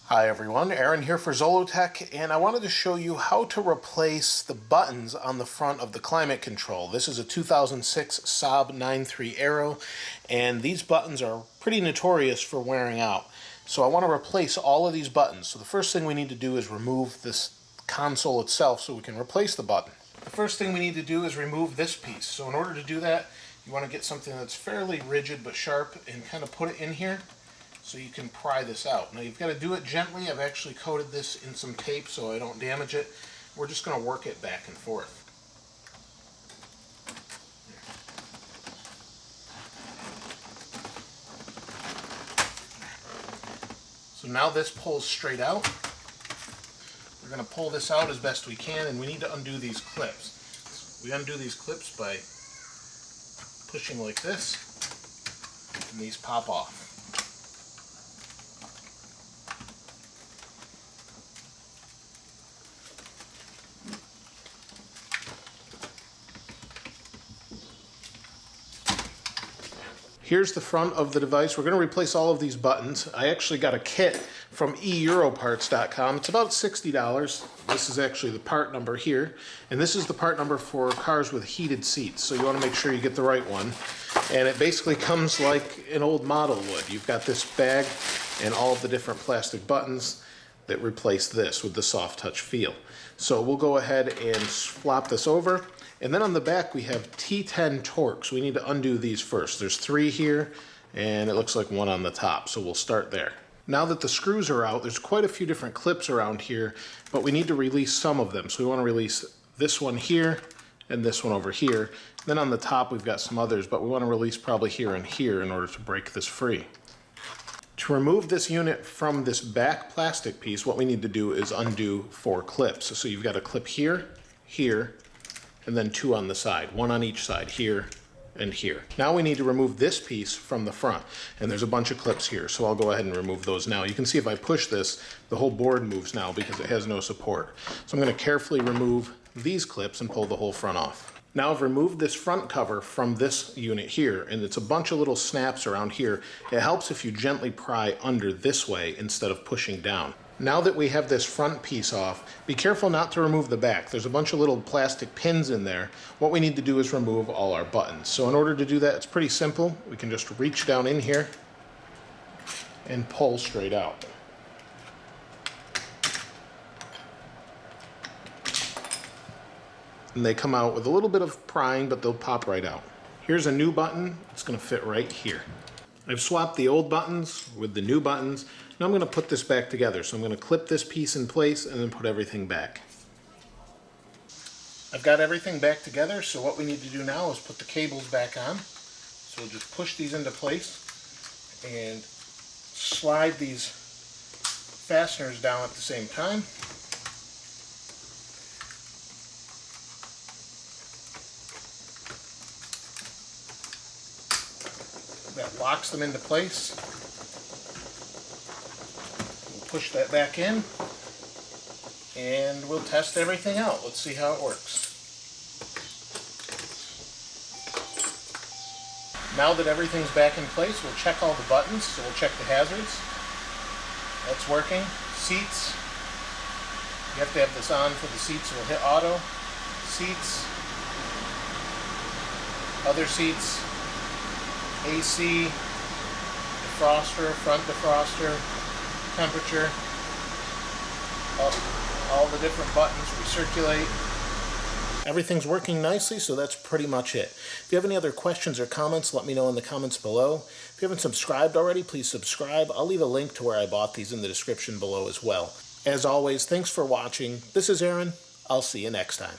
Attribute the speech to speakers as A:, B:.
A: Hi everyone, Aaron here for Zollotech, and I wanted to show you how to replace the buttons on the front of the climate control. This is a 2006 Saab 9.3 Aero, and these buttons are pretty notorious for wearing out. So I want to replace all of these buttons. So the first thing we need to do is remove this console itself so we can replace the button. The first thing we need to do is remove this piece. So in order to do that, you want to get something that's fairly rigid but sharp and kind of put it in here, so you can pry this out. Now you've got to do it gently. I've actually coated this in some tape so I don't damage it. We're just going to work it back and forth. So now this pulls straight out. We're going to pull this out as best we can, and we need to undo these clips. We undo these clips by pushing like this, and these pop off. Here's the front of the device. We're going to replace all of these buttons. I actually got a kit from eEuroparts.com. It's about $60. This is actually the part number here. And this is the part number for cars with heated seats. So you want to make sure you get the right one. And it basically comes like an old model would. You've got this bag and all of the different plastic buttons that replace this with the soft touch feel. So we'll go ahead and flop this over. And then on the back we have T10 Torx. We need to undo these first. There's 3 here, and it looks like 1 on the top, so we'll start there. Now that the screws are out, there's quite a few different clips around here, but we need to release some of them. So we want to release this one here and this one over here. Then on the top we've got some others, but we want to release probably here and here in order to break this free. To remove this unit from this back plastic piece, what we need to do is undo 4 clips. So you've got a clip here, here, and then 2 on the side, 1 on each side, here and here. Now we need to remove this piece from the front, and there's a bunch of clips here, so I'll go ahead and remove those now. You can see if I push this, the whole board moves now because it has no support. So I'm going to carefully remove these clips and pull the whole front off. Now I've removed this front cover from this unit here, and it's a bunch of little snaps around here. It helps if you gently pry under this way instead of pushing down. Now that we have this front piece off, be careful not to remove the back. There's a bunch of little plastic pins in there. What we need to do is remove all our buttons. So in order to do that, it's pretty simple. We can just reach down in here and pull straight out. And they come out with a little bit of prying, but they'll pop right out. Here's a new button. It's going to fit right here. I've swapped the old buttons with the new buttons. Now I'm going to put this back together. So I'm going to clip this piece in place and then put everything back. I've got everything back together, so what we need to do now is put the cables back on. So we'll just push these into place and slide these fasteners down at the same time. That locks them into place. We'll push that back in and we'll test everything out. Let's see how it works. Now that everything's back in place, we'll check all the buttons. So we'll check the hazards. That's working. Seats. You have to have this on for the seats, so we'll hit auto. Seats. Other seats. AC, defroster, front defroster, temperature, all the different buttons recirculate. Everything's working nicely, so that's pretty much it. If you have any other questions or comments, let me know in the comments below. If you haven't subscribed already, please subscribe. I'll leave a link to where I bought these in the description below as well. As always, thanks for watching. This is Aaron. I'll see you next time.